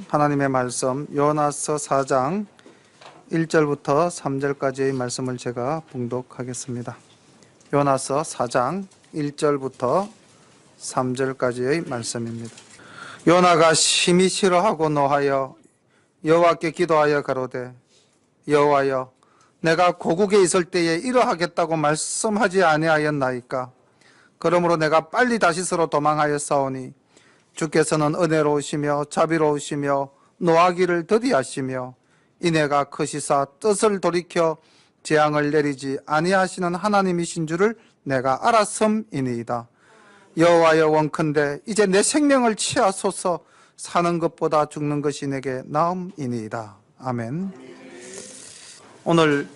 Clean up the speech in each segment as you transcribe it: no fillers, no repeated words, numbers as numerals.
하나님의 말씀 요나서 4장 1절부터 3절까지의 말씀을 제가 봉독하겠습니다. 요나서 4장 1절부터 3절까지의 말씀입니다. 요나가 심히 싫어하고 노하여 여호와께 기도하여 가로되 여호와여 내가 고국에 있을 때에 이러하겠다고 말씀하지 아니하였나이까. 그러므로 내가 빨리 다시스로 도망하였사오니 주께서는 은혜로우시며 자비로우시며 노하기를 더디하시며 이내가 크시사 뜻을 돌이켜 재앙을 내리지 아니하시는 하나님이신 줄을 내가 알았음이니이다. 여호와여 원컨대 이제 내 생명을 취하소서. 사는 것보다 죽는 것이 내게 나음이니이다. 아멘. 오늘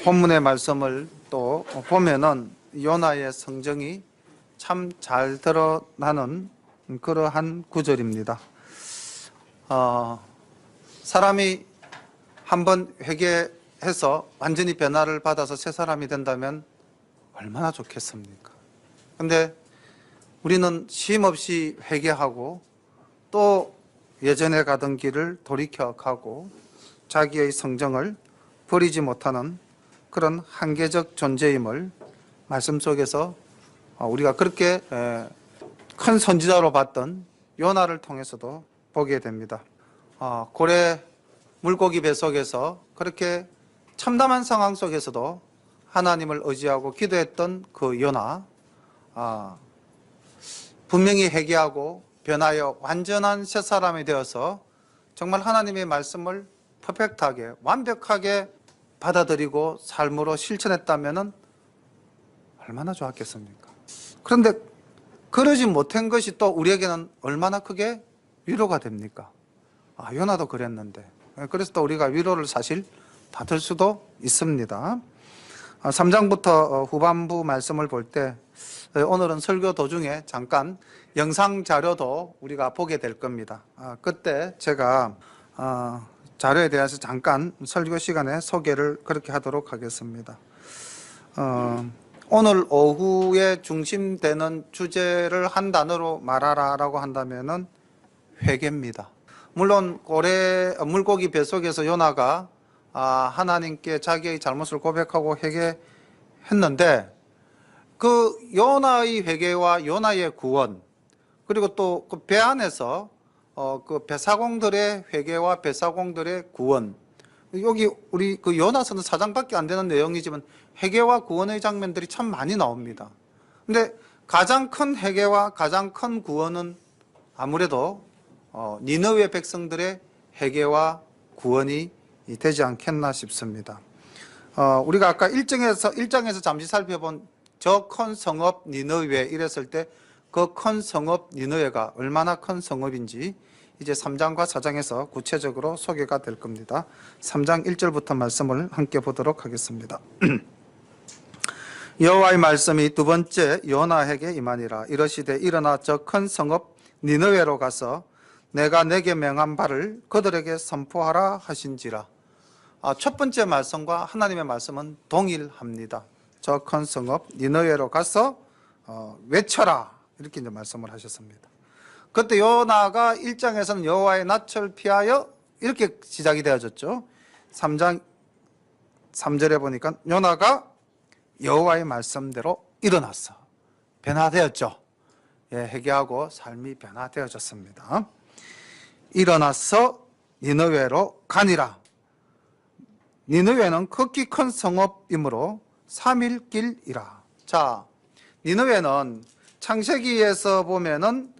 본문의 말씀을 또 보면은 요나의 성정이 참 잘 드러나는 그러한 구절입니다. 사람이 한번 회개해서 완전히 변화를 받아서 새 사람이 된다면 얼마나 좋겠습니까? 근데 우리는 쉼없이 회개하고 또 예전에 가던 길을 돌이켜 가고 자기의 성정을 버리지 못하는 그런 한계적 존재임을 말씀 속에서 우리가 그렇게 큰 선지자로 봤던 요나를 통해서도 보게 됩니다. 고래 물고기 배 속에서 그렇게 참담한 상황 속에서도 하나님을 의지하고 기도했던 그 요나, 분명히 회개하고 변하여 완전한 새 사람이 되어서 정말 하나님의 말씀을 퍼펙트하게 완벽하게 받아들이고 삶으로 실천했다면 얼마나 좋았겠습니까? 그런데 그러지 못한 것이 또 우리에게는 얼마나 크게 위로가 됩니까? 요나도 그랬는데. 그래서 또 우리가 위로를 사실 받을 수도 있습니다. 3장부터 후반부 말씀을 볼 때 오늘은 설교 도중에 잠깐 영상 자료도 우리가 보게 될 겁니다. 그때 제가 자료에 대해서 잠깐 설교 시간에 소개를 그렇게 하도록 하겠습니다. 오늘 오후에 중심되는 주제를 한 단어로 말하라라고 한다면은 회개입니다. 물론 물고기 뱃속에서 요나가 하나님께 자기의 잘못을 고백하고 회개했는데 그 요나의 회개와 요나의 구원, 그리고 또 그 배 안에서 그 배사공들의 회개와 배사공들의 구원, 여기 우리 그 요나서는 4장밖에 안 되는 내용이지만 회개와 구원의 장면들이 참 많이 나옵니다. 근데 가장 큰 회개와 가장 큰 구원은 아무래도 니느웨 백성들의 회개와 구원이 되지 않겠나 싶습니다. 우리가 아까 1장에서 잠시 살펴본 저 큰 성읍 니느웨 이랬을 때 그 큰 성읍 니느웨가 얼마나 큰 성읍인지 이제 3장과 4장에서 구체적으로 소개가 될 겁니다. 3장 1절부터 말씀을 함께 보도록 하겠습니다. 여호와의 말씀이 두 번째 요나에게 임하니라. 이러시되 일어나 저 큰 성읍 니느웨로 가서 내가 내게 명한 바를 그들에게 선포하라 하신지라. 첫 번째 말씀과 하나님의 말씀은 동일합니다. 저 큰 성읍 니느웨로 가서 외쳐라, 이렇게 이제 말씀을 하셨습니다. 그때 요나가 1장에서는 여호와의 낯을 피하여 이렇게 시작이 되어졌죠. 3장 3절에 보니까 요나가 여호와의 말씀대로 일어났어. 변화되었죠. 회개하고 삶이 변화되어졌습니다. 일어나서 니느웨로 가니라. 니느웨는 극히 큰 성읍이므로 3일 길이라. 자, 니느웨는 창세기에서 보면은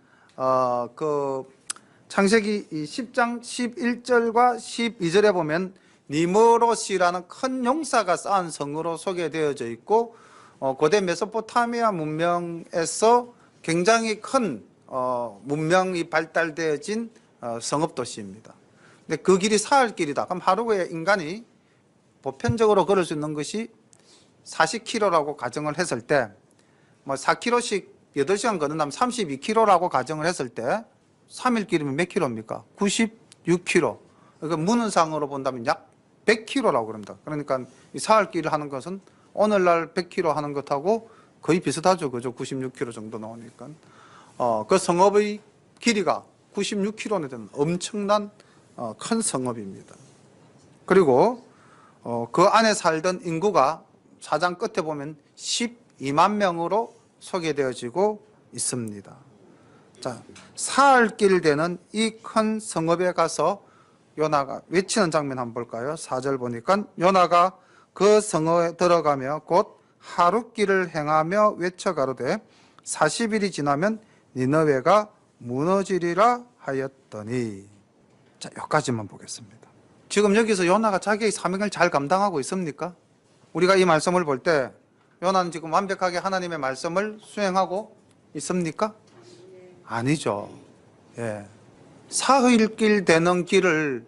그 창세기 10장 11절과 12절에 보면 니므롯이라는 큰 용사가 쌓은 성으로 소개되어져 있고 고대 메소포타미아 문명에서 굉장히 큰 문명이 발달되어진 성읍 도시입니다. 근데 그 길이 사흘 길이다. 그럼 하루에 인간이 보편적으로 걸을 수 있는 것이 40km라고 가정을 했을 때, 뭐 4km씩 8시간 걷는다면 32km라고 가정을 했을 때 3일 길이면 몇 킬로입니까? 96km. 그러니까 문헌상으로 본다면 약 100km라고 그럽니다. 그러니까 이 사흘 길을 하는 것은 오늘날 100km 하는 것하고 거의 비슷하죠. 그죠? 96km 정도 나오니까. 그 성읍의 길이가 96km나 되는 엄청난 큰 성읍입니다. 그리고 그 안에 살던 인구가 사장 끝에 보면 12만 명으로 소개되어지고 있습니다. 자, 사흘길 되는 이 큰 성읍에 가서 요나가 외치는 장면 한번 볼까요? 4절 보니까 요나가 그 성읍에 들어가며 곧 하룻길을 행하며 외쳐 가로되 40일이 지나면 니느웨가 무너지리라 하였더니. 자, 여기까지만 보겠습니다. 지금 여기서 요나가 자기의 사명을 잘 감당하고 있습니까? 우리가 이 말씀을 볼 때 요나는 지금 완벽하게 하나님의 말씀을 수행하고 있습니까? 아니죠. 예. 사흘길 되는 길을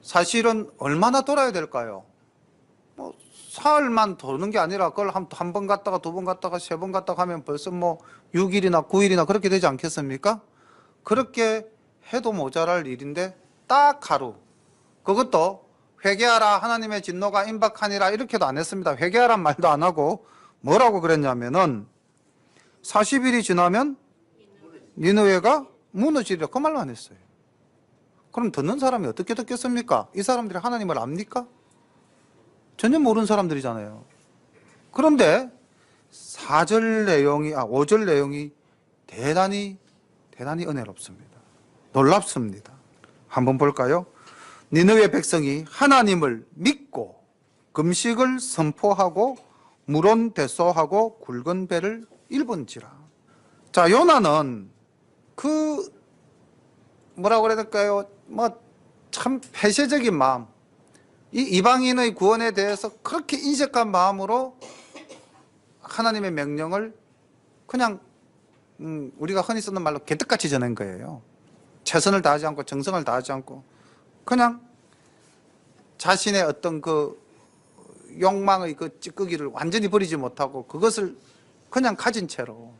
사실은 얼마나 돌아야 될까요? 뭐 사흘만 도는 게 아니라 그걸 한 번 갔다가 두 번 갔다가 세 번 갔다가 하면 벌써 뭐 6일이나 9일이나 그렇게 되지 않겠습니까? 그렇게 해도 모자랄 일인데 딱 하루, 그것도 회개하라 하나님의 진노가 임박하니라 이렇게도 안 했습니다. 회개하란 말도 안 하고 뭐라고 그랬냐면은 40일이 지나면 니느웨가 무너지리라 그 말만 했어요. 그럼 듣는 사람이 어떻게 듣겠습니까? 이 사람들이 하나님을 압니까? 전혀 모르는 사람들이잖아요. 그런데 5절 내용이 대단히 은혜롭습니다. 놀랍습니다. 한번 볼까요? 니느웨 백성이 하나님을 믿고 금식을 선포하고 물온 대소하고 굵은 배를 입은지라. 자, 요나는 그 뭐라고 그래야 될까요? 뭐 참 폐쇄적인 마음, 이 이방인의 구원에 대해서 그렇게 인색한 마음으로 하나님의 명령을 그냥 우리가 흔히 쓰는 말로 개떡같이 전한 거예요. 최선을 다하지 않고 정성을 다하지 않고 그냥 자신의 어떤 그 욕망의 그 찌꺼기를 완전히 버리지 못하고 그것을 그냥 가진 채로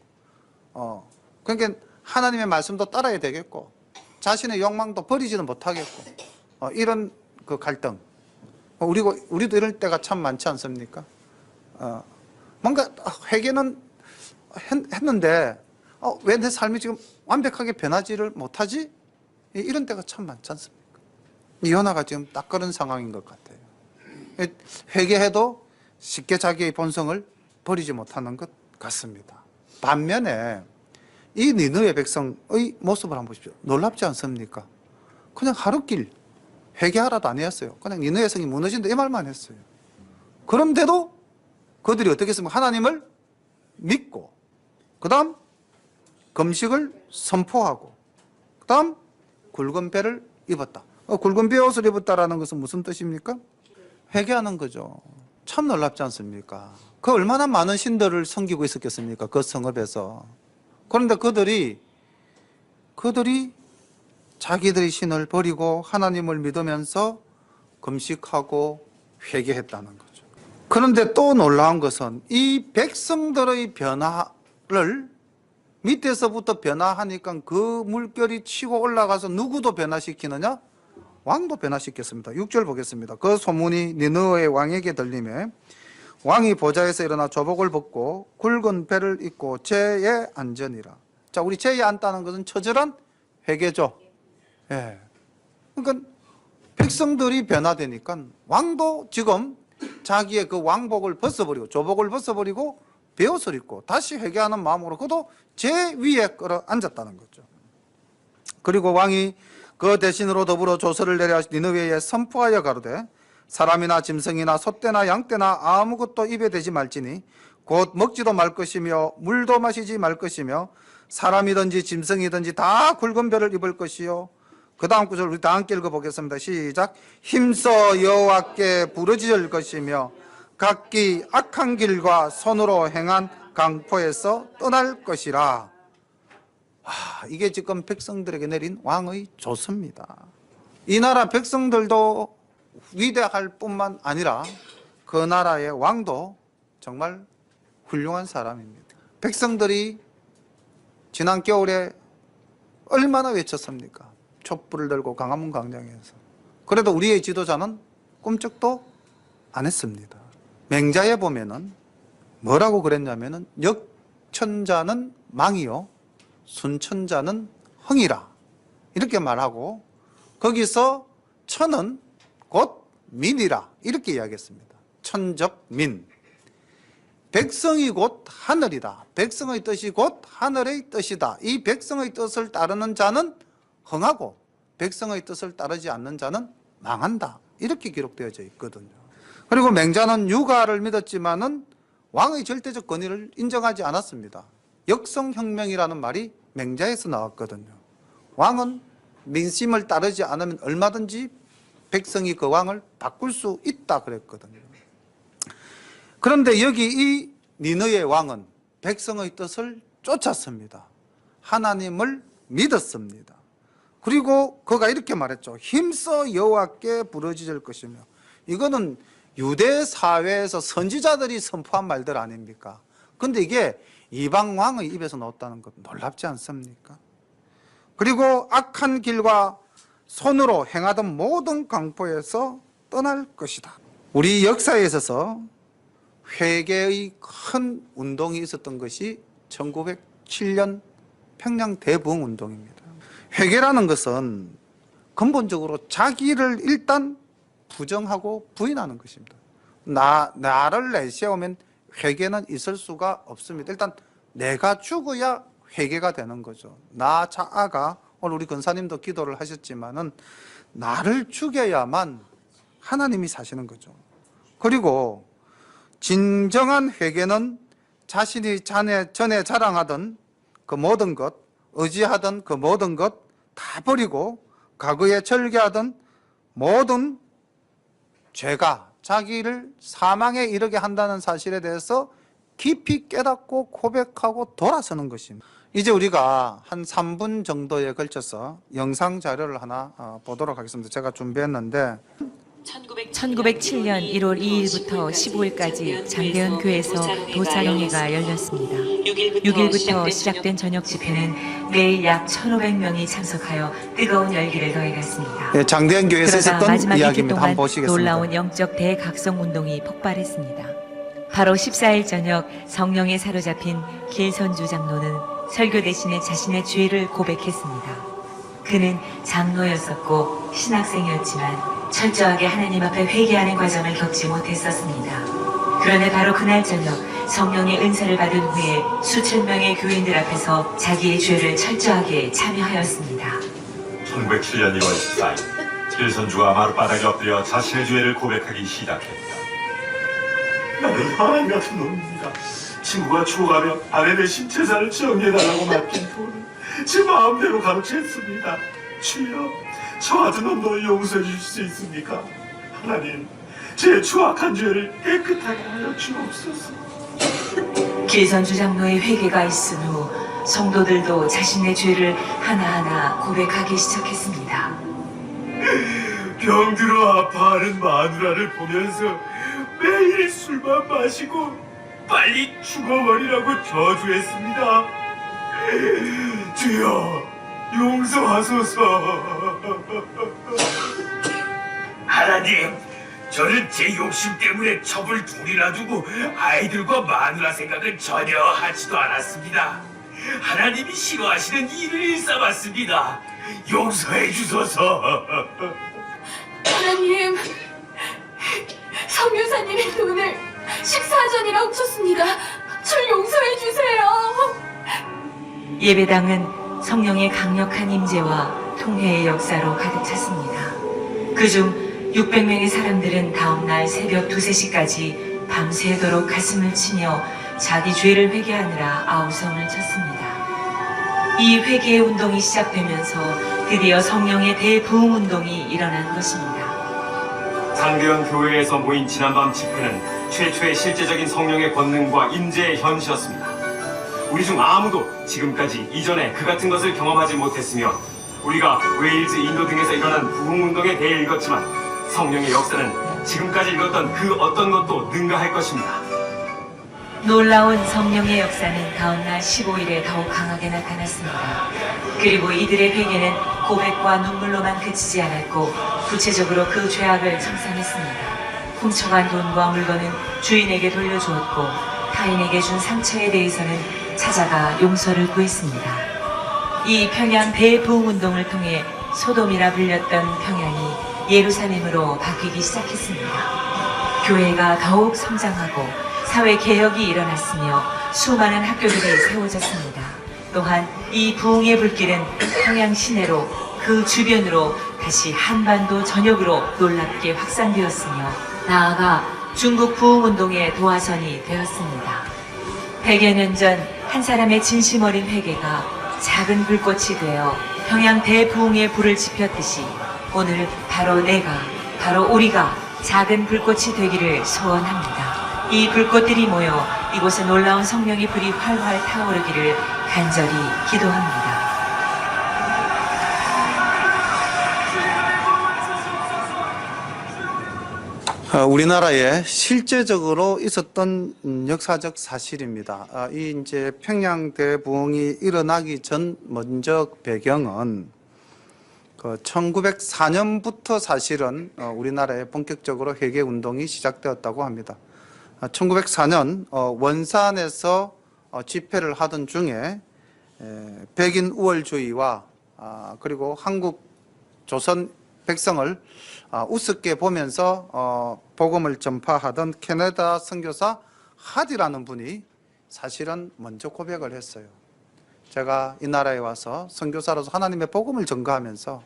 그러니까 하나님의 말씀도 따라야 되겠고 자신의 욕망도 버리지는 못하겠고 이런 그 갈등, 우리도 이럴 때가 참 많지 않습니까? 뭔가 회개는 했는데 왜 내 삶이 지금 완벽하게 변하지를 못하지? 이런 때가 참 많지 않습니까? 이 요나가 지금 딱 그런 상황인 것 같아요. 회개해도 쉽게 자기의 본성을 버리지 못하는 것 같습니다. 반면에 이 니느웨 백성의 모습을 한번 보십시오. 놀랍지 않습니까? 그냥 하룻길 회개하라도 안 했어요. 그냥 니느웨 성이 무너진다 이 말만 했어요. 그런데도 그들이 어떻게 했습니까? 하나님을 믿고 그 다음 금식을 선포하고 그 다음 굵은 배를 입었다. 굵은 배 옷을 입었다라는 것은 무슨 뜻입니까? 회개하는 거죠. 참 놀랍지 않습니까? 그 얼마나 많은 신들을 섬기고 있었겠습니까? 그 성읍에서. 그런데 그들이 자기들의 신을 버리고 하나님을 믿으면서 금식하고 회개했다는 거죠. 그런데 또 놀라운 것은 이 백성들의 변화를 밑에서부터 변화하니까 그 물결이 치고 올라가서 누구도 변화시키느냐? 왕도 변화시켰습니다. 6절 보겠습니다. 그 소문이 니느웨 왕에게 들리매 왕이 보좌에서 일어나 조복을 벗고 굵은 배를 입고 제에 앉으니라. 자, 우리 제에 앉다는 것은 처절한 회개죠. 예. 그러니까 백성들이 변화되니까 왕도 지금 자기의 그 왕복을 벗어버리고 조복을 벗어버리고 베옷을 입고 다시 회개하는 마음으로 그도 제 위에 끌어 앉았다는 거죠. 그리고 왕이 그 대신으로 더불어 조서를 내려 니느웨에 선포하여 가로되 사람이나 짐승이나 소떼나 양떼나 아무것도 입에 대지 말지니 곧 먹지도 말 것이며 물도 마시지 말 것이며 사람이든지 짐승이든지 다 굵은 배를 입을 것이요. 그 다음 구절 우리 다 함께 읽어보겠습니다. 시작. 힘써 여호와께 부르짖을 것이며 각기 악한 길과 손으로 행한 강포에서 떠날 것이라. 이게 지금 백성들에게 내린 왕의 조서입니다. 이 나라 백성들도 위대할 뿐만 아니라 그 나라의 왕도 정말 훌륭한 사람입니다. 백성들이 지난 겨울에 얼마나 외쳤습니까? 촛불을 들고 광화문 광장에서. 그래도 우리의 지도자는 꿈쩍도 안 했습니다. 맹자에 보면은 뭐라고 그랬냐면은 역천자는 망이요 순천자는 흥이라 이렇게 말하고 거기서 천은 곧 민이라 이렇게 이야기했습니다. 천적민. 백성이 곧 하늘이다. 백성의 뜻이 곧 하늘의 뜻이다. 이 백성의 뜻을 따르는 자는 흥하고 백성의 뜻을 따르지 않는 자는 망한다. 이렇게 기록되어져 있거든요. 그리고 맹자는 유가를 믿었지만은 왕의 절대적 권위를 인정하지 않았습니다. 역성혁명이라는 말이 맹자에서 나왔거든요. 왕은 민심을 따르지 않으면 얼마든지 백성이 그 왕을 바꿀 수 있다 그랬거든요. 그런데 여기 이 니느의 왕은 백성의 뜻을 쫓았습니다. 하나님을 믿었습니다. 그리고 그가 이렇게 말했죠. 힘써 여호와께 부르짖을 것이며. 이거는 유대 사회에서 선지자들이 선포한 말들 아닙니까? 그런데 이게 이방 왕의 입에서 나왔다는 것 놀랍지 않습니까? 그리고 악한 길과 손으로 행하던 모든 강포에서 떠날 것이다. 우리 역사에 있어서 회개의 큰 운동이 있었던 것이 1907년 평양 대부흥 운동입니다. 회개라는 것은 근본적으로 자기를 일단 부정하고 부인하는 것입니다. 나를 내세우면 회개는 있을 수가 없습니다. 일단 내가 죽어야 회개가 되는 거죠. 나 자아가, 오늘 우리 권사님도 기도를 하셨지만은 나를 죽여야만 하나님이 사시는 거죠. 그리고 진정한 회개는 자신이 전에 자랑하던 그 모든 것, 의지하던 그 모든 것 다 버리고 과거에 절개하던 모든 죄가 자기를 사망에 이르게 한다는 사실에 대해서 깊이 깨닫고 고백하고 돌아서는 것입니다. 이제 우리가 한 3분 정도에 걸쳐서 영상 자료를 하나 보도록 하겠습니다. 제가 준비했는데 1907년 1월 2일부터 15일까지 장대현 교회에서 도사령회가 열렸습니다. 6일부터 시작된 저녁 집회는 매일 약 1,500명이 참석하여 뜨거운 열기를 더해갔습니다. 네, 장대현 교회에서 그러다 있었던 마지막 이야기입니다. 동안 한번 보시겠습니다. 놀라운 영적 대각성 운동이 폭발했습니다. 바로 14일 저녁 성령에 사로잡힌 길선주 장로는 설교 대신에 자신의 죄를 고백했습니다. 그는 장로였었고 신학생이었지만 철저하게 하나님 앞에 회개하는 과정을 겪지 못했었습니다. 그런데 바로 그날 저녁 성령의 은사를 받은 후에 수천 명의 교인들 앞에서 자기의 죄를 철저하게 참여하였습니다. 1907년 1월 14일 길선주가 마룻바닥에 엎드려 자신의 죄를 고백하기 시작했다. 나는 하나님 같은 놈입니다. 친구가 죽어가며 아내의 신체사를 정리해달라고 맡긴 돈을 제 마음대로 가로챘습니다. 주여, 저 같은 놈도 용서해 주실 수 있습니까? 하나님, 제 추악한 죄를 깨끗하게 하여 주옵소서. 길선주 장로의 회개가 있은 후 성도들도 자신의 죄를 하나하나 고백하기 시작했습니다. 병들어 아파하는 마누라를 보면서 매일 술만 마시고 빨리 죽어버리라고 저주했습니다. 주여, 용서하소서. 하나님, 저는 제 욕심 때문에 첩을 둘이나 두고 아이들과 마누라 생각은 전혀 하지도 않았습니다. 하나님이 싫어하시는 일을 일삼았습니다. 용서해 주소서. 하나님, 성유사님의 돈을 식사 전이라 훔쳤습니다. 절 용서해 주세요. 예배당은 성령의 강력한 임재와 통회의 역사로 가득 찼습니다. 그중 600명의 사람들은 다음날 새벽 2, 3시까지 밤새도록 가슴을 치며 자기 죄를 회개하느라 아우성을 쳤습니다. 이 회개의 운동이 시작되면서 드디어 성령의 대부흥 운동이 일어난 것입니다. 장대현 교회에서 모인 지난밤 집회는 최초의 실제적인 성령의 권능과 임재의 현시였습니다. 우리 중 아무도 지금까지 이전에 그 같은 것을 경험하지 못했으며 우리가 웨일즈, 인도 등에서 일어난 부흥운동에 대해 읽었지만 성령의 역사는 지금까지 읽었던 그 어떤 것도 능가할 것입니다. 놀라운 성령의 역사는 다음날 15일에 더욱 강하게 나타났습니다. 그리고 이들의 회개는 고백과 눈물로만 그치지 않았고 구체적으로 그 죄악을 청산했습니다. 훔쳐간 돈과 물건은 주인에게 돌려주었고 타인에게 준 상처에 대해서는 찾아가 용서를 구했습니다. 이 평양 대부흥운동을 통해 소돔이라 불렸던 평양이 예루살렘으로 바뀌기 시작했습니다. 교회가 더욱 성장하고 사회 개혁이 일어났으며 수많은 학교들이 세워졌습니다. 또한 이 부흥의 불길은 평양 시내로 그 주변으로 다시 한반도 전역으로 놀랍게 확산되었으며 나아가 중국 부흥운동의 도화선이 되었습니다. 100여 년 전 한 사람의 진심 어린 회개가 작은 불꽃이 되어 평양 대부흥의 불을 지폈듯이 오늘 바로 내가, 바로 우리가 작은 불꽃이 되기를 소원합니다. 이 불꽃들이 모여 이곳에 놀라운 성령의 불이 활활 타오르기를 간절히 기도합니다. 우리나라에 실제적으로 있었던 역사적 사실입니다. 이 이제 평양 대부흥이 일어나기 전 먼저 배경은 1904년부터 사실은 우리나라에 본격적으로 회개 운동이 시작되었다고 합니다. 1904년 원산에서 집회를 하던 중에 백인 우월주의와 그리고 한국 조선 백성을 우습게 보면서 복음을 전파하던 캐나다 선교사 하디라는 분이 사실은 먼저 고백을 했어요. 제가 이 나라에 와서 선교사로서 하나님의 복음을 전가하면서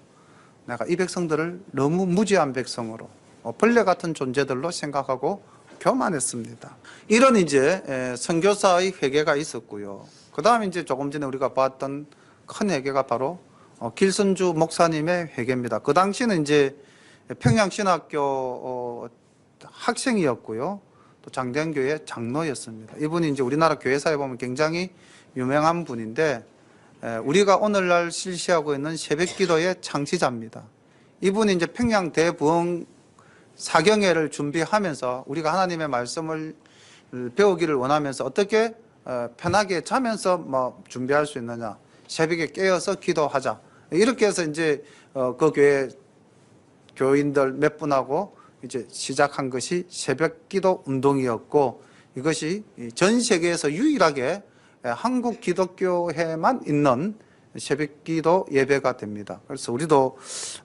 내가 이 백성들을 너무 무지한 백성으로 벌레 같은 존재들로 생각하고 교만했습니다. 이런 이제 선교사의 회개가 있었고요. 그 다음에 이제 조금 전에 우리가 봤던 큰 회개가 바로 길선주 목사님의 회개입니다. 그 당시는 이제 평양신학교 학생이었고요. 또 장대현교회 장로였습니다. 이분이 이제 우리나라 교회사에 보면 굉장히 유명한 분인데 우리가 오늘날 실시하고 있는 새벽기도의 창시자입니다. 이분이 이제 평양 대부흥 사경회를 준비하면서 우리가 하나님의 말씀을 배우기를 원하면서 어떻게 편하게 자면서 준비할 수 있느냐, 새벽에 깨어서 기도하자, 이렇게 해서 이제 그 교회 교인들 몇 분하고 이제 시작한 것이 새벽기도 운동이었고, 이것이 전 세계에서 유일하게 한국 기독교회만 있는 새벽기도 예배가 됩니다. 그래서 우리도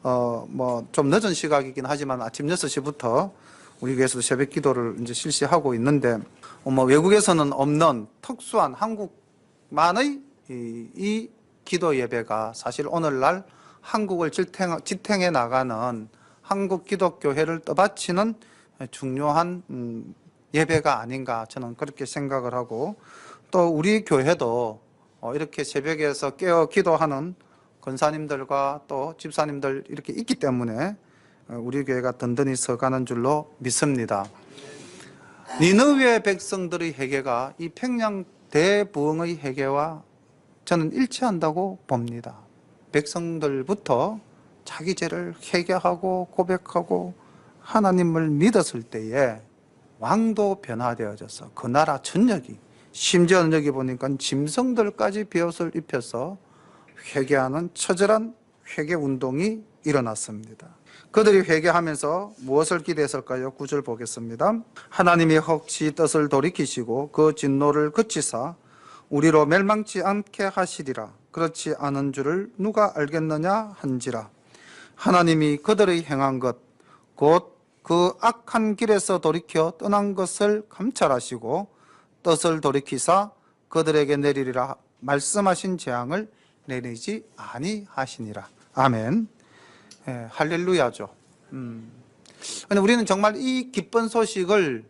뭐 좀 늦은 시각이긴 하지만 아침 6시부터 우리 교회에서도 새벽기도를 이제 실시하고 있는데, 뭐 외국에서는 없는 특수한 한국만의 이 기도 예배가 사실 오늘날 한국을 지탱해 나가는 한국 기독교회를 떠받치는 중요한 예배가 아닌가, 저는 그렇게 생각을 하고, 또 우리 교회도 이렇게 새벽에서 깨어 기도하는 권사님들과 또 집사님들 이렇게 있기 때문에 우리 교회가 든든히 서가는 줄로 믿습니다. 니느웨 백성들의 회개가 이 평양 대부흥의 회개와 저는 일치한다고 봅니다. 백성들부터 자기 죄를 회개하고 고백하고 하나님을 믿었을 때에 왕도 변화되어져서 그 나라 전역이, 심지어는 여기 보니까 짐승들까지 베옷을 입혀서 회개하는 처절한 회개 운동이 일어났습니다. 그들이 회개하면서 무엇을 기대했을까요? 9절 보겠습니다. 하나님이 혹시 뜻을 돌이키시고 그 진노를 그치사 우리로 멸망치 않게 하시리라. 그렇지 않은 줄을 누가 알겠느냐 한지라. 하나님이 그들의 행한 것 곧 그 악한 길에서 돌이켜 떠난 것을 감찰하시고 뜻을 돌이키사 그들에게 내리리라 말씀하신 재앙을 내리지 아니하시니라. 아멘. 할렐루야죠. 근데 우리는 정말 이 기쁜 소식을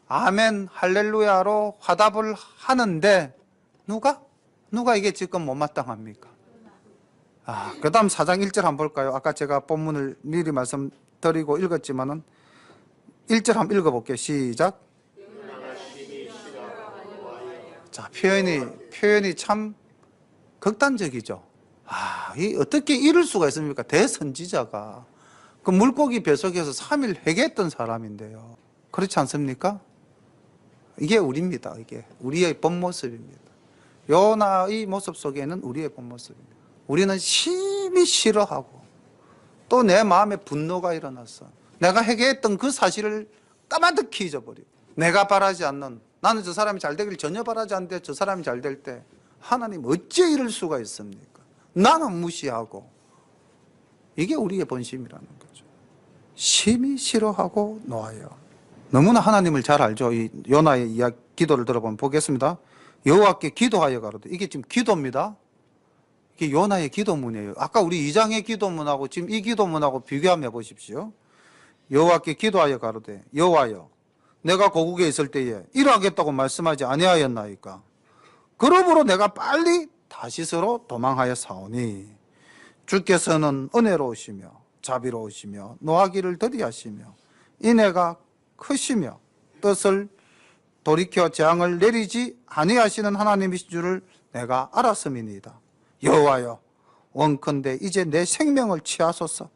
아멘 할렐루야로 화답을 하는데 누가 이게 지금 못마땅합니까? 그 다음 4장 1절 한번 볼까요? 아까 제가 본문을 미리 말씀드리고 읽었지만은 1절 한번 읽어볼게요. 시작. 자, 표현이 참 극단적이죠. 이 어떻게 이럴 수가 있습니까? 대선지자가 그 물고기 뱃속에서 3일 회개했던 사람인데요. 그렇지 않습니까? 이게 우리입니다. 이게 우리의 본 모습입니다. 요나의 모습 속에는 우리의 본 모습입니다. 우리는 심히 싫어하고 또 내 마음에 분노가 일어났어. 내가 회개했던 그 사실을 까마득히 잊어버리고, 내가 바라지 않는, 나는 저 사람이 잘 되기를 전혀 바라지 않는데 저 사람이 잘 될 때 하나님 어찌 이럴 수가 있습니까? 나는 무시하고. 이게 우리의 본심이라는 거죠. 심히 싫어하고 노하여. 너무나 하나님을 잘 알죠. 이 요나의 기도를 들어보면 보겠습니다. 여호와께 기도하여 가로되. 이게 지금 기도입니다. 이게 요나의 기도문이에요. 아까 우리 2장의 기도문하고 지금 이 기도문하고 비교해 보십시오. 여호와께 기도하여 가로되 여호와여 내가 고국에 있을 때에 일하겠다고 말씀하지 아니하였나이까. 그러므로 내가 빨리 다시스로 도망하여 사오니 주께서는 은혜로우시며 자비로우시며 노하기를 더디하시며 인애가 크시며 뜻을 돌이켜 재앙을 내리지 아니하시는 하나님이신 줄을 내가 알았음이니이다. 여호와여 원컨대 이제 내 생명을 취하소서.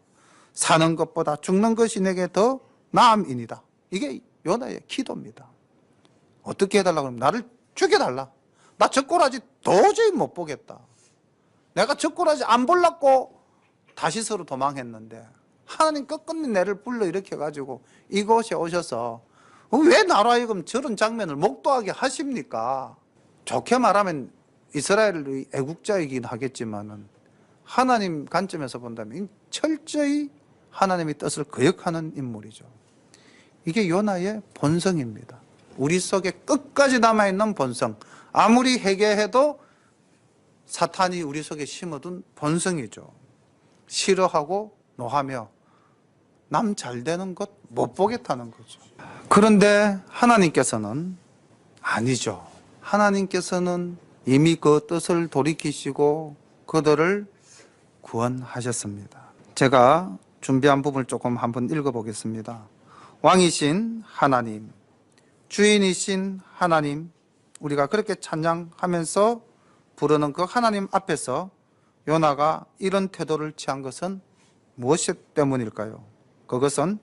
사는 것보다 죽는 것이 내게 더 나음이니이다. 이게 요나의 기도입니다. 어떻게 해달라고 하면 나를 죽여달라. 나 저 꼬라지 도저히 못 보겠다. 내가 저 꼬라지 안 볼라고 다시스로 도망했는데 하나님 끝끝내 내를 불러일으켜가지고 이곳에 오셔서 왜 나로 하여금 저런 장면을 목도하게 하십니까? 좋게 말하면 이스라엘의 애국자이긴 하겠지만은 하나님 관점에서 본다면 철저히 하나님의 뜻을 거역하는 인물이죠. 이게 요나의 본성입니다. 우리 속에 끝까지 남아있는 본성. 아무리 회개해도 사탄이 우리 속에 심어둔 본성이죠. 싫어하고 노하며 남 잘 되는 것 못 보겠다는 거죠. 그런데 하나님께서는 아니죠. 하나님께서는 이미 그 뜻을 돌이키시고 그들을 구원하셨습니다. 제가 준비한 부분을 조금 한번 읽어보겠습니다. 왕이신 하나님, 주인이신 하나님, 우리가 그렇게 찬양하면서 부르는 그 하나님 앞에서 요나가 이런 태도를 취한 것은 무엇 때문일까요? 그것은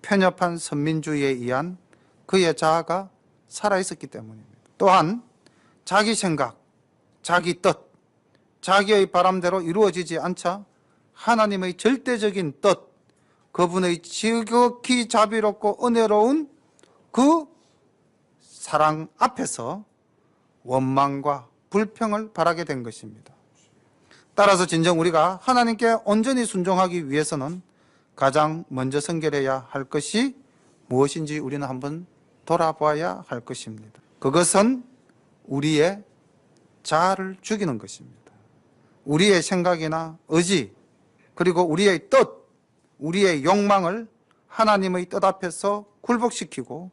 편협한 선민주의에 의한 그의 자아가 살아있었기 때문입니다. 또한 자기 생각, 자기 뜻, 자기의 바람대로 이루어지지 않자 하나님의 절대적인 뜻, 그분의 지극히 자비롭고 은혜로운 그 사랑 앞에서 원망과 불평을 바라게 된 것입니다. 따라서 진정 우리가 하나님께 온전히 순종하기 위해서는 가장 먼저 선결해야 할 것이 무엇인지 우리는 한번 돌아봐야 할 것입니다. 그것은 우리의 자아를 죽이는 것입니다. 우리의 생각이나 의지, 그리고 우리의 뜻, 우리의 욕망을 하나님의 뜻 앞에서 굴복시키고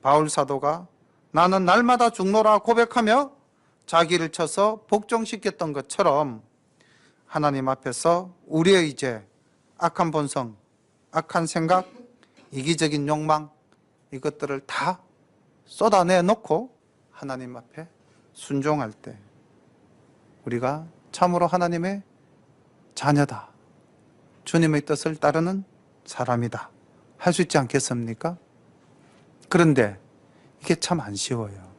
바울 사도가 나는 날마다 죽노라 고백하며 자기를 쳐서 복종시켰던 것처럼 하나님 앞에서 우리의 이제 악한 본성, 악한 생각, 이기적인 욕망 이것들을 다 쏟아내 놓고 하나님 앞에 순종할 때 우리가 참으로 하나님의 자녀다, 주님의 뜻을 따르는 사람이다 할 수 있지 않겠습니까? 그런데 이게 참 안 쉬워요.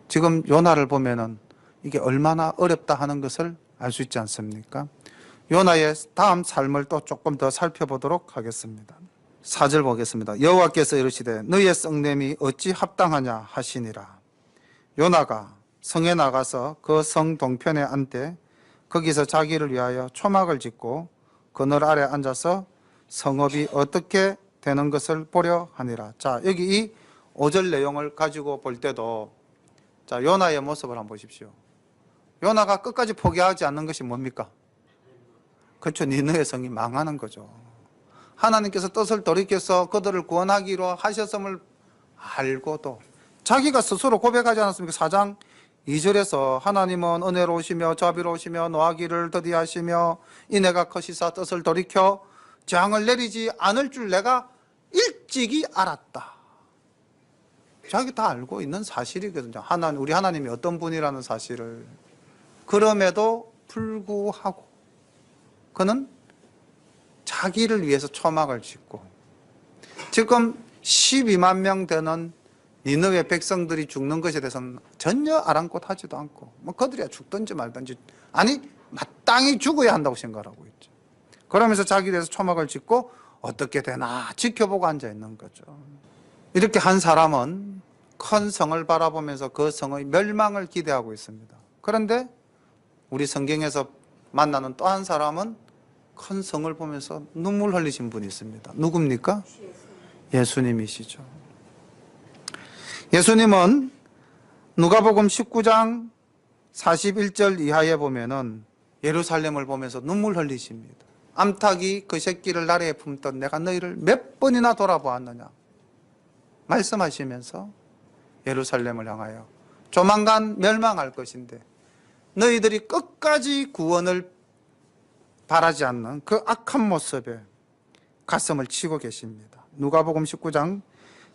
지금 요나를 보면은 이게 얼마나 어렵다 하는 것을 알 수 있지 않습니까? 요나의 다음 삶을 또 조금 더 살펴보도록 하겠습니다. 4절 보겠습니다. 여호와께서 이르시되 너희의 썩냄이 어찌 합당하냐 하시니라. 요나가 성에 나가서 그 성 동편에 앉되 거기서 자기를 위하여 초막을 짓고 그늘 아래 앉아서 성읍이 어떻게 되는 것을 보려 하니라. 자, 여기 이 5절 내용을 가지고 볼 때도 자, 요나의 모습을 한번 보십시오. 요나가 끝까지 포기하지 않는 것이 뭡니까? 그렇죠. 니느웨 성이 망하는 거죠. 하나님께서 뜻을 돌이켜서 그들을 구원하기로 하셨음을 알고도 자기가 스스로 고백하지 않았습니까? 4장 2절에서 하나님은 은혜로우시며 자비로우시며 노하기를 더디하시며 인애가 크시사 뜻을 돌이켜 재앙을 내리지 않을 줄 내가 일찍이 알았다. 자기 다 알고 있는 사실이거든요. 우리 하나님이 어떤 분이라는 사실을. 그럼에도 불구하고 그는 자기를 위해서 초막을 짓고 지금 12만 명 되는 니느웨 백성들이 죽는 것에 대해서는 전혀 아랑곳하지도 않고 뭐 그들이야 죽든지 말든지 아니 마땅히 죽어야 한다고 생각하고 있죠. 그러면서 자기에 대해서 초막을 짓고 어떻게 되나 지켜보고 앉아있는 거죠. 이렇게 한 사람은 큰 성을 바라보면서 그 성의 멸망을 기대하고 있습니다. 그런데 우리 성경에서 만나는 또 한 사람은 큰 성을 보면서 눈물 흘리신 분이 있습니다. 누굽니까? 예수님이시죠. 예수님은 누가복음 19장 41절 이하에 보면은 예루살렘을 보면서 눈물 흘리십니다. 암탉이 그 새끼를 나래에 품던 내가 너희를 몇 번이나 돌아보았느냐 말씀하시면서 예루살렘을 향하여 조만간 멸망할 것인데 너희들이 끝까지 구원을 바라지 않는 그 악한 모습에 가슴을 치고 계십니다. 누가복음 19장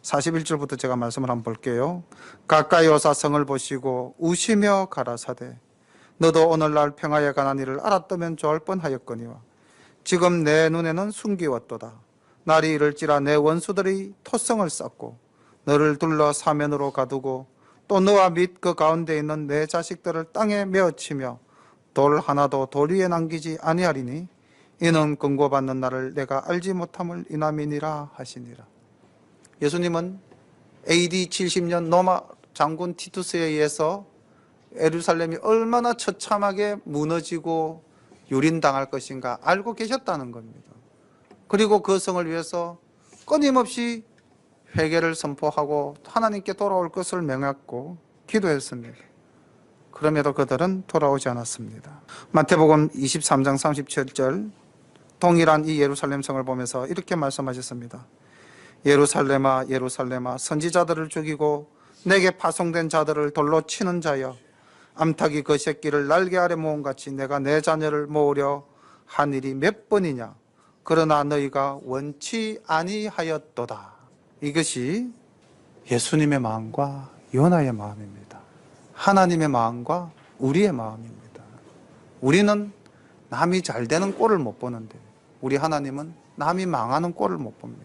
41절부터 제가 말씀을 한번 볼게요. 가까이 오사 성을 보시고 우시며 가라사대 너도 오늘날 평화에 관한 일을 알았다면 좋을 뻔하였거니와 지금 내 눈에는 숨기웠도다. 날이 이를지라 내 원수들이 토성을 쌓고 너를 둘러 사면으로 가두고 또 너와 및 그 가운데 있는 내 자식들을 땅에 메어치며 돌 하나도 돌 위에 남기지 아니하리니 이는 근고받는 날을 내가 알지 못함을 인함이니라 하시니라. 예수님은 AD 70년 로마 장군 티투스에 의해서 예루살렘이 얼마나 처참하게 무너지고 유린당할 것인가 알고 계셨다는 겁니다. 그리고 그 성을 위해서 끊임없이 회개를 선포하고 하나님께 돌아올 것을 명했고 기도했습니다. 그럼에도 그들은 돌아오지 않았습니다. 마태복음 23장 37절 동일한 이 예루살렘 성을 보면서 이렇게 말씀하셨습니다. 예루살렘아 예루살렘아 선지자들을 죽이고 내게 파송된 자들을 돌로 치는 자여 암탉이 그 새끼를 날개 아래 모음같이 내가 내 자녀를 모으려 한 일이 몇 번이냐 그러나 너희가 원치 아니하였도다. 이것이 예수님의 마음과 요나의 마음입니다. 하나님의 마음과 우리의 마음입니다. 우리는 남이 잘 되는 꼴을 못 보는데 우리 하나님은 남이 망하는 꼴을 못 봅니다.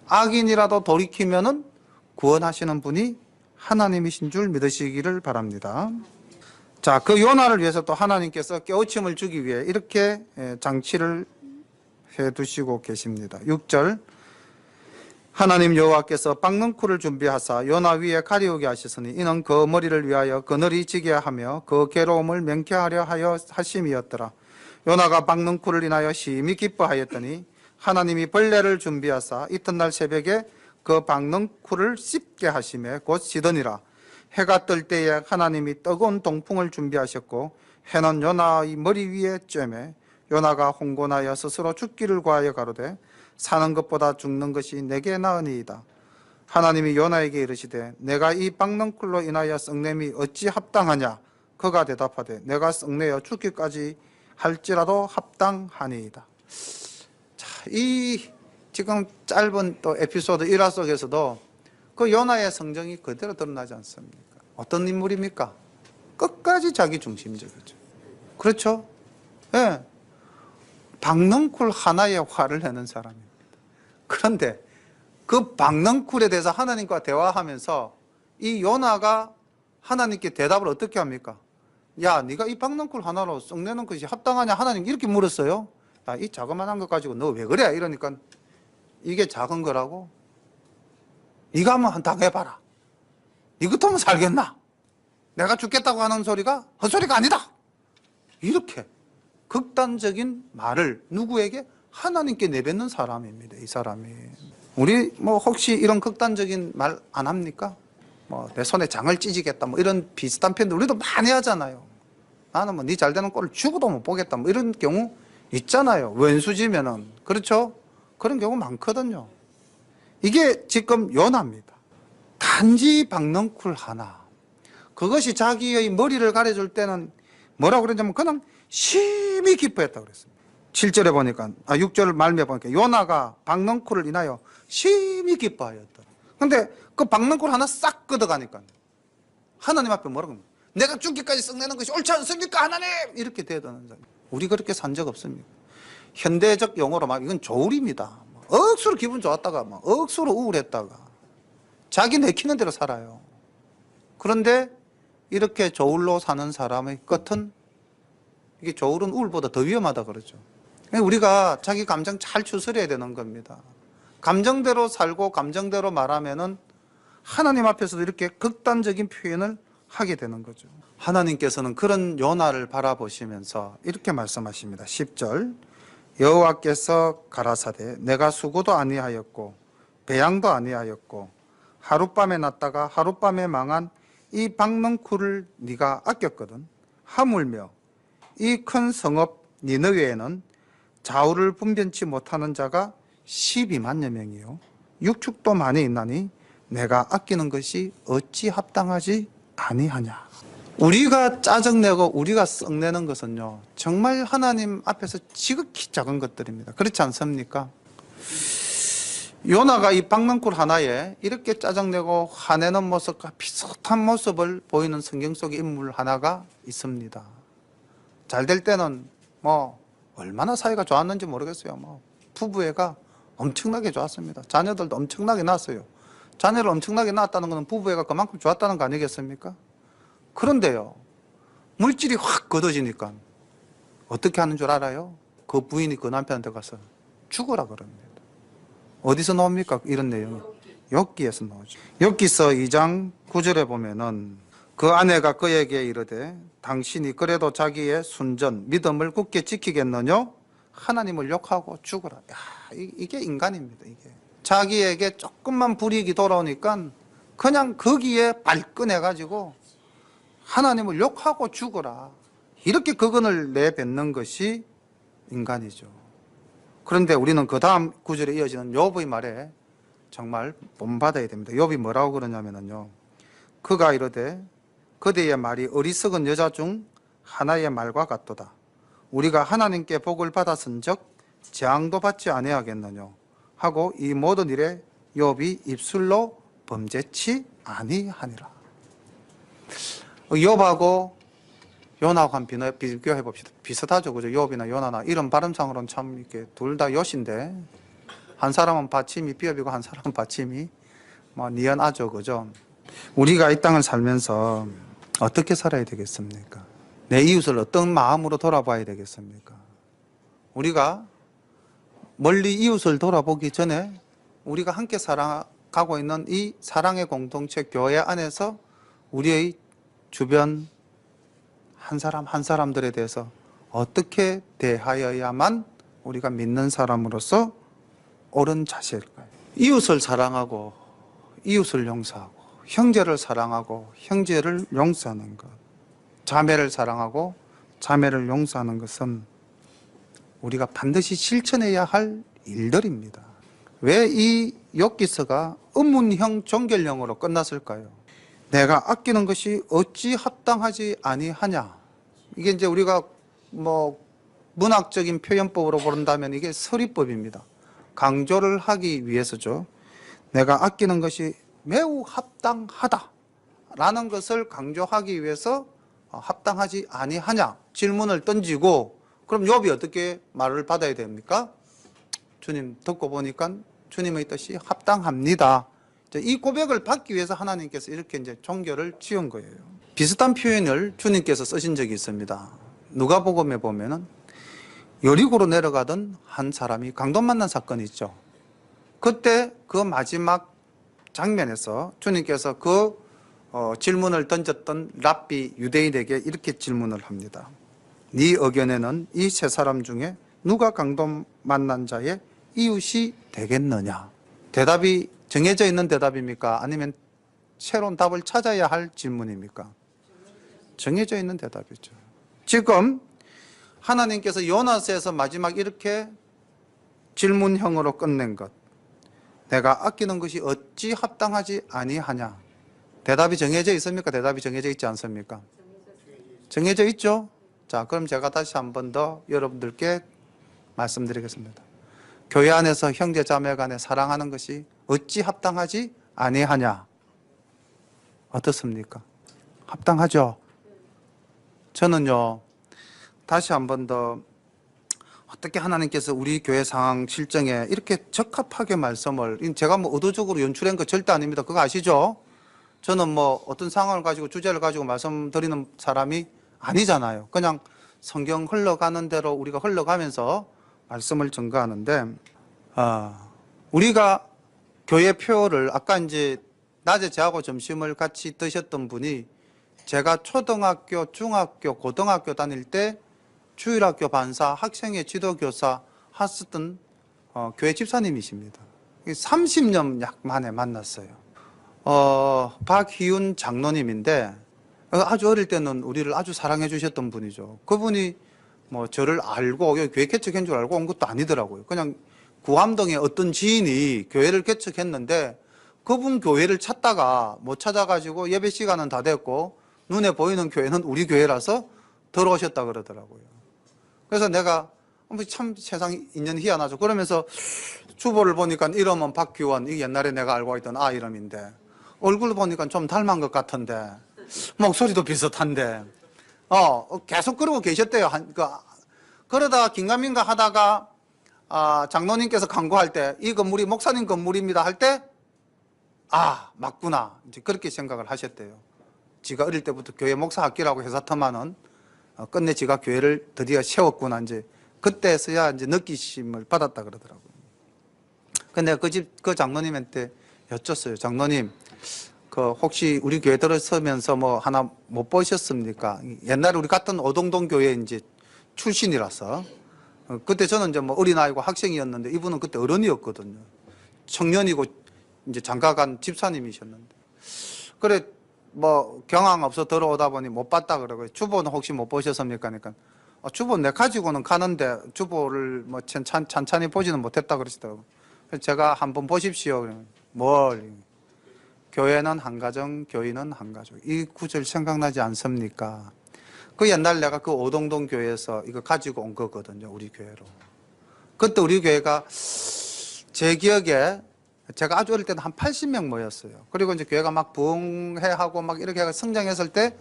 악인이라도 돌이키면은 구원하시는 분이 하나님이신 줄 믿으시기를 바랍니다. 자, 그 요나를 위해서 또 하나님께서 깨우침을 주기 위해 이렇게 장치를 해두시고 계십니다. 6절 하나님 여호와께서 박능쿨을 준비하사 요나 위에 가리우게 하셨으니 이는 그 머리를 위하여 그늘이 지게 하며 그 괴로움을 명쾌하려 하여 하심이었더라. 요나가 박능쿨을 인하여 심히 기뻐하였더니 하나님이 벌레를 준비하사 이튿날 새벽에 그 박능쿨을 씹게 하심에 곧 시더니라. 해가 뜰 때에 하나님이 뜨거운 동풍을 준비하셨고 해는 요나의 머리 위에 쬐매 요나가 홍곤하여 스스로 죽기를 구하여 가로되 사는 것보다 죽는 것이 내게 나으니이다. 하나님이 요나에게 이르시되 내가 이 박능쿨로 인하여 썩냄이 어찌 합당하냐. 그가 대답하되 내가 썩내어 죽기까지 할지라도 합당하니이다. 자, 이 지금 짧은 또 에피소드 일화 속에서도 그 요나의 성정이 그대로 드러나지 않습니까? 어떤 인물입니까? 끝까지 자기 중심적이죠. 그렇죠? 예. 네. 박능쿨 하나에 화를 내는 사람입니다. 그런데 그 박능쿨에 대해서 하나님과 대화하면서 이 요나가 하나님께 대답을 어떻게 합니까? 야, 네가 이 박능쿨 하나로 썩내는 것이 합당하냐? 하나님 이렇게 물었어요. 야, 이 자그만한 것 가지고 너 왜 그래? 이러니까 이게 작은 거라고? 네가 한번 당해봐라. 이것도 살겠나? 내가 죽겠다고 하는 소리가 헛소리가 아니다. 이렇게 극단적인 말을 누구에게? 하나님께 내뱉는 사람입니다. 이 사람이. 우리 뭐 혹시 이런 극단적인 말 안 합니까? 뭐 내 손에 장을 찢이겠다 뭐 이런 비슷한 표현도 우리도 많이 하잖아요. 나는 뭐 네 잘 되는 꼴을 죽어도 못 보겠다 뭐 이런 경우 있잖아요. 왼수지면은. 그렇죠? 그런 경우 많거든요. 이게 지금 요나입니다. 단지 박능쿨 하나. 그것이 자기의 머리를 가려줄 때는 뭐라고 그랬냐면 그냥 심히 기뻐했다고 그랬습니다. 7절에 보니까 6절 말미에 보니까 요나가 박능쿨을 인하여 심히 기뻐하였더라. 근데 그 박능쿨 하나 싹 걷어가니까 하나님 앞에 뭐라고 합니까? 내가 죽기까지 썩내는 것이 옳지 않습니까 하나님? 이렇게 대드는 사람. 우리 그렇게 산 적 없습니까? 현대적 용어로 막 이건 조울입니다. 억수로 기분 좋았다가 막 억수로 우울했다가 자기 내키는 대로 살아요. 그런데 이렇게 조울로 사는 사람의 끝은 이게 조울은 우울보다 더 위험하다 그러죠. 우리가 자기 감정 잘 추스려야 되는 겁니다. 감정대로 살고 감정대로 말하면은 하나님 앞에서도 이렇게 극단적인 표현을 하게 되는 거죠. 하나님께서는 그런 요나를 바라보시면서 이렇게 말씀하십니다. 10절 여호와께서 가라사대 내가 수고도 아니하였고 배양도 아니하였고 하룻밤에 났다가 하룻밤에 망한 이 박넝쿨을 네가 아꼈거든. 하물며 이 큰 성읍 니느웨에는 좌우를 분변치 못하는 자가 12만여 명이요 육축도 많이 있나니 내가 아끼는 것이 어찌 합당하지 아니하냐. 우리가 짜증내고 우리가 썩내는 것은요 정말 하나님 앞에서 지극히 작은 것들입니다. 그렇지 않습니까? 요나가 이 박넝쿨 하나에 이렇게 짜증내고 화내는 모습과 비슷한 모습을 보이는 성경 속의 인물 하나가 있습니다. 잘 될 때는 뭐 얼마나 사이가 좋았는지 모르겠어요. 뭐 부부애가 엄청나게 좋았습니다. 자녀들도 엄청나게 낳았어요. 자녀를 엄청나게 낳았다는 것은 부부애가 그만큼 좋았다는 거 아니겠습니까? 그런데요 물질이 확 걷어지니까 어떻게 하는 줄 알아요? 그 부인이 그 남편한테 가서 죽으라 그럽니다. 어디서 나옵니까? 이런 내용이 욥기에서 나오죠. 욥기서 2장 9절에 보면은 그 아내가 그에게 이르되 당신이 그래도 자기의 순전 믿음을 굳게 지키겠느냐? 하나님을 욕하고 죽으라. 야, 이게 인간입니다. 이게 자기에게 조금만 불이익이 돌아오니까 그냥 거기에 발끈해가지고 하나님을 욕하고 죽어라. 이렇게 그건을 내뱉는 것이 인간이죠. 그런데 우리는 그 다음 구절에 이어지는 욥의 말에 정말 본받아야 됩니다. 욥이 뭐라고 그러냐면요. 그가 이르되 그대의 말이 어리석은 여자 중 하나의 말과 같도다. 우리가 하나님께 복을 받았은즉 재앙도 받지 아니하겠느냐 하고 이 모든 일에 욥이 입술로 범죄치 아니하니라. 욥하고 요나하고 한 비교해 봅시다. 비슷하죠, 그죠? 욥이나 요나나 이런 발음상으로는 참 이렇게 둘 다 엿인데 한 사람은 받침이 비읍이고 한 사람은 받침이 뭐 니은아죠, 그죠? 우리가 이 땅을 살면서 어떻게 살아야 되겠습니까? 내 이웃을 어떤 마음으로 돌아봐야 되겠습니까? 우리가 멀리 이웃을 돌아보기 전에 우리가 함께 살아가고 있는 이 사랑의 공동체 교회 안에서 우리의 주변 한 사람 한 사람들에 대해서 어떻게 대하여야만 우리가 믿는 사람으로서 옳은 자세일까요? 이웃을 사랑하고 이웃을 용서하고 형제를 사랑하고 형제를 용서하는 것, 자매를 사랑하고 자매를 용서하는 것은 우리가 반드시 실천해야 할 일들입니다. 왜 이 욥기서가 의문형 종결형으로 끝났을까요? 내가 아끼는 것이 어찌 합당하지 아니하냐. 이게 이제 우리가 뭐 문학적인 표현법으로 본다면 이게 서리법입니다. 강조를 하기 위해서죠. 내가 아끼는 것이 매우 합당하다라는 것을 강조하기 위해서 합당하지 아니하냐 질문을 던지고 그럼 욥이 어떻게 말을 받아야 됩니까? 주님 듣고 보니까 주님의 뜻이 합당합니다. 이 고백을 받기 위해서 하나님께서 이렇게 이제 종결을 지은 거예요. 비슷한 표현을 주님께서 쓰신 적이 있습니다. 누가복음에 보면은 여리고로 내려가던 한 사람이 강도 만난 사건이 있죠. 그때 그 마지막 장면에서 주님께서 그 질문을 던졌던 랍비 유대인에게 이렇게 질문을 합니다. 네 의견에는 이 세 사람 중에 누가 강도 만난 자의 이웃이 되겠느냐? 대답이 정해져 있는 대답입니까? 아니면 새로운 답을 찾아야 할 질문입니까? 정해져 있는 대답이죠. 지금 하나님께서 요나서에서 마지막 이렇게 질문형으로 끝낸 것, 내가 아끼는 것이 어찌 합당하지 아니하냐? 대답이 정해져 있습니까? 대답이 정해져 있지 않습니까? 정해져 있죠? 자, 그럼 제가 다시 한 번 더 여러분들께 말씀드리겠습니다. 교회 안에서 형제 자매 간에 사랑하는 것이 어찌 합당하지 아니하냐? 어떻습니까? 합당하죠? 저는요, 다시 한 번 더 어떻게 하나님께서 우리 교회 상황 실정에 이렇게 적합하게 말씀을, 제가 뭐 의도적으로 연출한 거 절대 아닙니다. 그거 아시죠? 저는 뭐 어떤 상황을 가지고 주제를 가지고 말씀드리는 사람이 아니잖아요. 그냥 성경 흘러가는 대로 우리가 흘러가면서 말씀을 전가하는데, 우리가 교회 표를 아까 이제 낮에 저하고 점심을 같이 드셨던 분이 제가 초등학교, 중학교, 고등학교 다닐 때 주일학교 반사, 학생회 지도교사 하셨던 교회 집사님이십니다. 30년 약 만에 만났어요. 박희윤 장로님인데 아주 어릴 때는 우리를 아주 사랑해 주셨던 분이죠. 그분이 뭐 저를 알고 여기 교회 개척한 줄 알고 온 것도 아니더라고요. 그냥 구암동에 어떤 지인이 교회를 개척했는데 그분 교회를 찾다가 못 찾아가지고 예배 시간은 다 됐고 눈에 보이는 교회는 우리 교회라서 들어오셨다 그러더라고요. 그래서 내가 참 세상 인연 희한하죠. 그러면서 주보를 보니까 이름은 박규원, 이게 옛날에 내가 알고 있던 아 이름인데 얼굴 보니까 좀 닮은 것 같은데 목소리도 비슷한데 계속 그러고 계셨대요. 그러다가 긴가민가 하다가 장로님께서 강구할 때 이 건물이 목사님 건물입니다 할 때 맞구나 이제 그렇게 생각을 하셨대요. 지가 어릴 때부터 교회 목사 학기라고 해서 터마는 끝내 지가 교회를 드디어 세웠구나 이제 그때서야 이제 느끼심을 받았다 그러더라고요. 근데 그 장로님한테 여쭸어요. 장로님, 혹시 우리 교회 들어서면서 뭐 하나 못 보셨습니까? 옛날에 우리 같은 오동동 교회 이제 출신이라서 그때 저는 이제 뭐 어린아이고 학생이었는데 이분은 그때 어른이었거든요. 청년이고 이제 장가간 집사님이셨는데 그래 뭐 경황 없어 들어오다 보니 못 봤다 그러고 주보는 혹시 못 보셨습니까? 그러니까 주보 내 가지고는 가는데 주보를 뭐 찬찬히 보지는 못했다 그러시더라고요. 그래서 제가 한번 보십시오. 그러면 뭘? 교회는 한 가정, 교인은 한 가족. 이 구절 생각나지 않습니까? 그 옛날 내가 그 오동동 교회에서 이거 가지고 온 거거든요. 우리 교회로. 그때 우리 교회가 제 기억에 제가 아주 어릴 때는 한 80명 모였어요. 그리고 이제 교회가 막 부흥회하고 막 이렇게 해서 성장했을 때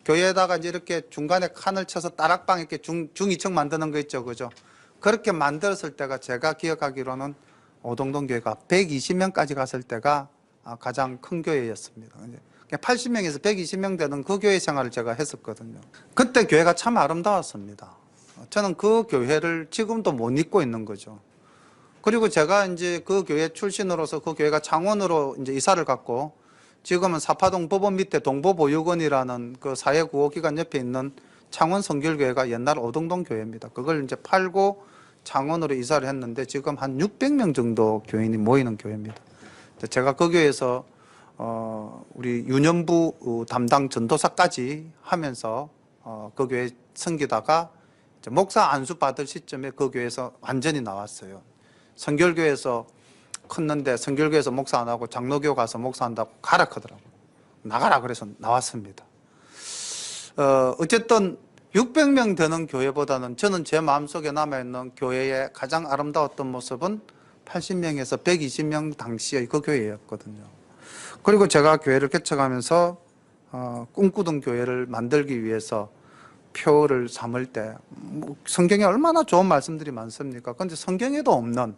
교회에다가 이제 이렇게 중간에 칸을 쳐서 다락방 이렇게 중 2층 만드는 거 있죠. 그죠? 그렇게 만들었을 때가 제가 기억하기로는 오동동 교회가 120명까지 갔을 때가 가장 큰 교회였습니다. 80명에서 120명 되는 그 교회 생활을 제가 했었거든요. 그때 교회가 참 아름다웠습니다. 저는 그 교회를 지금도 못 잊고 있는 거죠. 그리고 제가 이제 그 교회 출신으로서 그 교회가 창원으로 이제 이사를 갔고 지금은 사파동 법원 밑에 동보보육원이라는 그 사회구호기관 옆에 있는 창원 성결교회가 옛날 오동동 교회입니다. 그걸 이제 팔고 창원으로 이사를 했는데 지금 한 600명 정도 교인이 모이는 교회입니다. 제가 그 교회에서 우리 유년부 담당 전도사까지 하면서 그 교회 섬기다가 이제 목사 안수 받을 시점에 그 교회에서 완전히 나왔어요. 성결교회에서 컸는데 성결교회에서 목사 안 하고 장로교 가서 목사한다고 가라 하더라고요. 나가라 그래서 나왔습니다. 어쨌든 600명 되는 교회보다는 저는 제 마음속에 남아있는 교회의 가장 아름다웠던 모습은 80명에서 120명 당시의 그 교회였거든요. 그리고 제가 교회를 개척하면서 꿈꾸던 교회를 만들기 위해서 표를 삼을 때 성경에 얼마나 좋은 말씀들이 많습니까? 그런데 성경에도 없는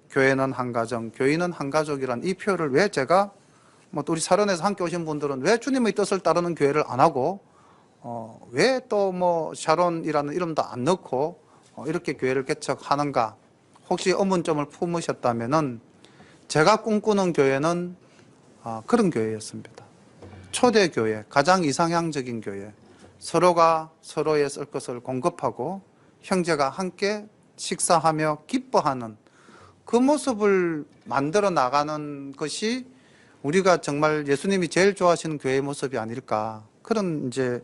교회는 한 가정, 교인은 한 가족이란 이 표를 왜 제가 우리 사론에서 함께 오신 분들은 왜 주님의 뜻을 따르는 교회를 안 하고 왜 또 샤론이라는 이름도 안 넣고 이렇게 교회를 개척하는가? 혹시 의문점을 품으셨다면은 제가 꿈꾸는 교회는 그런 교회였습니다. 초대교회, 가장 이상향적인 교회, 서로가 서로의 쓸 것을 공급하고 형제가 함께 식사하며 기뻐하는 그 모습을 만들어 나가는 것이 우리가 정말 예수님이 제일 좋아하시는 교회의 모습이 아닐까, 그런 이제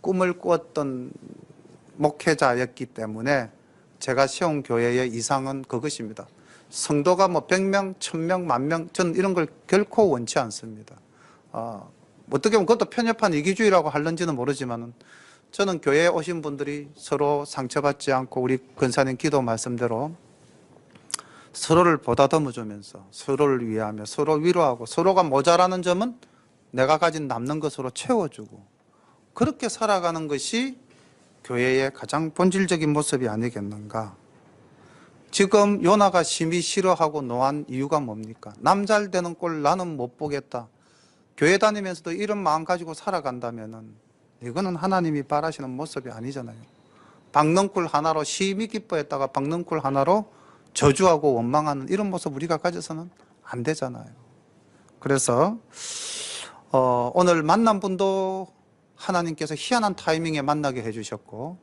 꿈을 꾸었던 목회자였기 때문에 제가 세운 교회의 이상은 그것입니다. 성도가 100명, 1000명, 10,000명, 저는 이런 걸 결코 원치 않습니다. 어떻게 보면 그것도 편협한 이기주의라고 할는지는 모르지만 저는 교회에 오신 분들이 서로 상처받지 않고 우리 권사님 기도 말씀대로 서로를 보다듬어주면서 서로를 위하며 서로 위로하고 서로가 모자라는 점은 내가 가진 남는 것으로 채워주고 그렇게 살아가는 것이 교회의 가장 본질적인 모습이 아니겠는가. 지금 요나가 심히 싫어하고 노한 이유가 뭡니까? 남 잘 되는 꼴 나는 못 보겠다. 교회 다니면서도 이런 마음 가지고 살아간다면은 이거는 하나님이 바라시는 모습이 아니잖아요. 박넝쿨 하나로 심히 기뻐했다가 박넝쿨 하나로 저주하고 원망하는 이런 모습 우리가 가져서는 안 되잖아요. 그래서 오늘 만난 분도 하나님께서 희한한 타이밍에 만나게 해주셨고,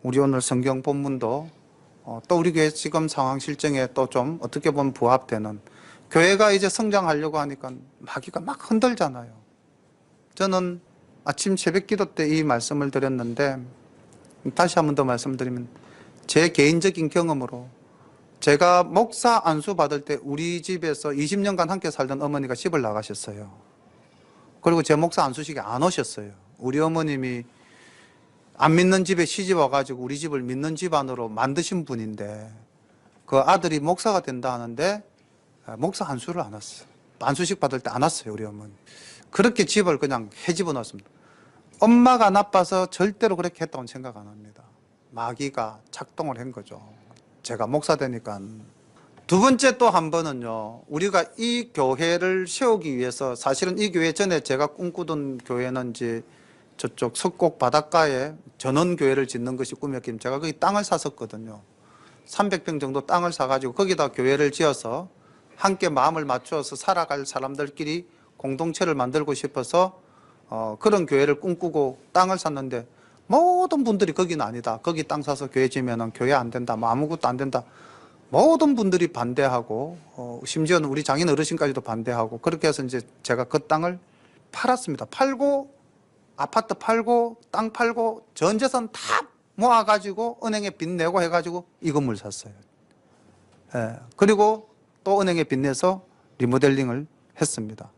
우리 오늘 성경 본문도 또 우리 교회 지금 상황 실정에 또 좀 어떻게 보면 부합되는, 교회가 이제 성장하려고 하니까 마귀가 막 흔들잖아요. 저는 아침 새벽 기도 때 이 말씀을 드렸는데, 다시 한 번 더 말씀드리면, 제 개인적인 경험으로 제가 목사 안수 받을 때 우리 집에서 20년간 함께 살던 어머니가 집을 나가셨어요. 그리고 제 목사 안수식에 안 오셨어요. 우리 어머님이 안 믿는 집에 시집 와가지고 우리 집을 믿는 집안으로 만드신 분인데, 그 아들이 목사가 된다 하는데 목사 안수를 안 왔어요. 안수식 받을 때 안 왔어요, 우리 어머니. 그렇게 집을 그냥 해집어 놨습니다. 엄마가 나빠서 절대로 그렇게 했다고는 생각 안 합니다. 마귀가 작동을 한 거죠. 제가 목사 되니까. 두 번째 또 한 번은요, 우리가 이 교회를 세우기 위해서, 사실은 이 교회 전에 제가 꿈꾸던 교회는 이제 저쪽 석곡 바닷가에 전원교회를 짓는 것이 꿈이었기, 제가 거기 땅을 샀었거든요. 300평 정도 땅을 사가지고 거기다 교회를 지어서 함께 마음을 맞추어서 살아갈 사람들끼리 공동체를 만들고 싶어서 그런 교회를 꿈꾸고 땅을 샀는데, 모든 분들이 거기는 아니다, 거기 땅 사서 교회 지으면 교회 안 된다, 뭐 아무것도 안 된다, 모든 분들이 반대하고, 심지어는 우리 장인 어르신까지도 반대하고, 그렇게 해서 이제 제가 그 땅을 팔았습니다. 팔고, 아파트 팔고, 땅 팔고, 전 재산 다 모아가지고 은행에 빚 내고 해가지고 이 건물 샀어요. 예. 그리고 또 은행에 빚 내서 리모델링을 했습니다.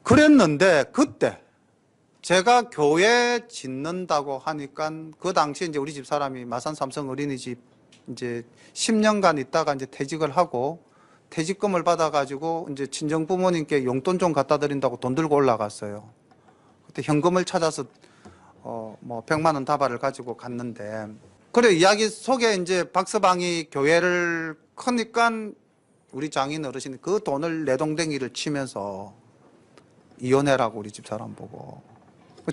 그랬는데 그때 제가 교회 짓는다고 하니까, 그 당시에 이제 우리 집 사람이 마산 삼성 어린이집 이제 10년간 있다가 이제 퇴직을 하고, 퇴직금을 받아가지고 이제 친정 부모님께 용돈 좀 갖다 드린다고 돈 들고 올라갔어요. 그때 현금을 찾아서 뭐 100만 원 다발을 가지고 갔는데, 그래 이야기 속에 이제 박서방이 교회를 크니까 우리 장인 어르신이 그 돈을 내동댕이를 치면서 이혼해라고 우리 집 사람 보고,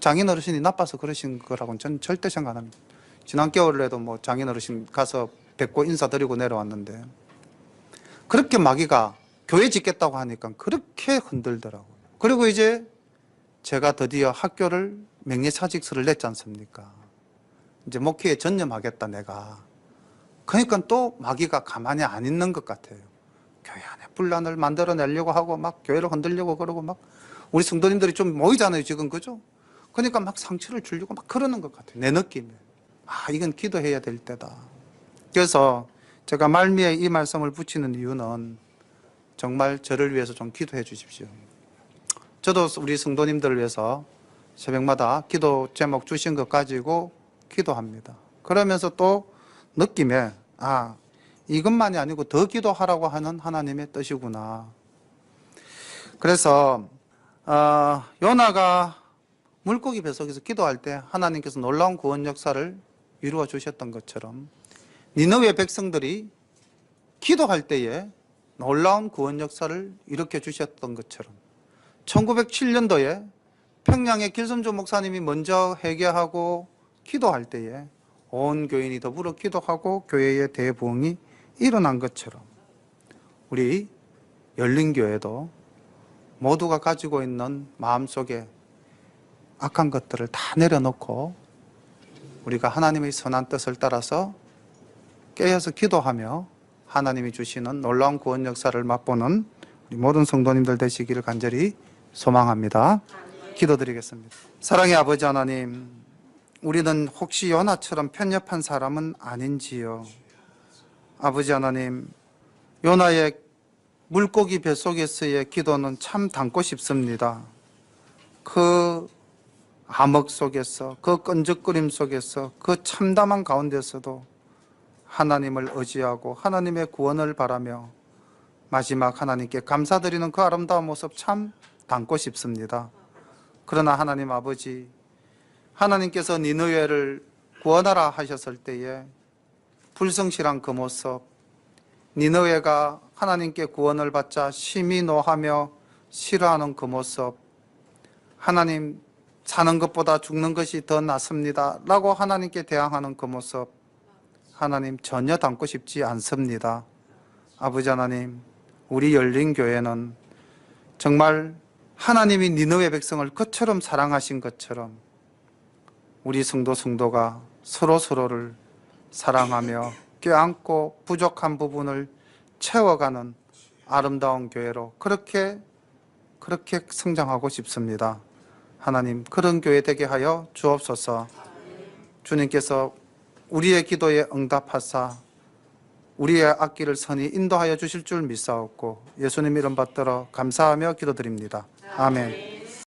장인 어르신이 나빠서 그러신 거라고는 저는 절대 생각 안 합니다. 지난 겨울에도 뭐 장인 어르신 가서 뵙고 인사드리고 내려왔는데, 그렇게 마귀가 교회 짓겠다고 하니까 그렇게 흔들더라고요. 그리고 이제 제가 드디어 학교를 명예사직서를 냈지 않습니까? 이제 목회에 전념하겠다 내가. 그러니까 또 마귀가 가만히 안 있는 것 같아요. 교회 안에 분란을 만들어내려고 하고, 막 교회를 흔들려고 그러고, 막 우리 성도님들이 좀 모이잖아요 지금, 그죠? 그러니까 막 상처를 주려고 막 그러는 것 같아요, 내 느낌에. 이건 기도해야 될 때다. 그래서 제가 말미에 이 말씀을 붙이는 이유는, 정말 저를 위해서 좀 기도해 주십시오. 저도 우리 성도님들을 위해서 새벽마다 기도 제목 주신 것 가지고 기도합니다. 그러면서 또 느낌에, 이것만이 아니고 더 기도하라고 하는 하나님의 뜻이구나. 그래서 요나가 물고기 뱃속에서 기도할 때 하나님께서 놀라운 구원 역사를 이루어 주셨던 것처럼, 니느웨 백성들이 기도할 때에 놀라운 구원 역사를 일으켜 주셨던 것처럼, 1907년도에 평양의 길선조 목사님이 먼저 회개하고 기도할 때에 온 교인이 더불어 기도하고 교회의 대부흥이 일어난 것처럼, 우리 열린교회도 모두가 가지고 있는 마음속에 악한 것들을 다 내려놓고 우리가 하나님의 선한 뜻을 따라서 깨어서 기도하며 하나님이 주시는 놀라운 구원 역사를 맛보는 우리 모든 성도님들 되시기를 간절히 소망합니다. 기도드리겠습니다. 사랑의 아버지 하나님, 우리는 혹시 요나처럼 편협한 사람은 아닌지요. 아버지 하나님, 요나의 물고기 뱃속에서의 기도는 참 담고 싶습니다. 그 암흑 속에서, 그 끈적거림 속에서, 그 참담한 가운데서도 하나님을 의지하고 하나님의 구원을 바라며 마지막 하나님께 감사드리는 그 아름다운 모습 참 담고 싶습니다. 그러나 하나님 아버지, 하나님께서 니느웨를 구원하라 하셨을 때에 불성실한 그 모습, 니느웨가 하나님께 구원을 받자 심히 노하며 싫어하는 그 모습, 하나님 사는 것보다 죽는 것이 더 낫습니다 라고 하나님께 대항하는 그 모습, 하나님 전혀 담고 싶지 않습니다. 아버지 하나님, 우리 열린교회는 정말 하나님이 니느웨 백성을 그처럼 사랑하신 것처럼 우리 성도가 서로를 사랑하며 껴안고 부족한 부분을 채워가는 아름다운 교회로 그렇게 성장하고 싶습니다. 하나님, 그런 교회 되게 하여 주옵소서. 주님께서 우리의 기도에 응답하사 우리의 앞길을 선히 인도하여 주실 줄 믿사옵고 예수님 이름 받들어 감사하며 기도드립니다. 아멘.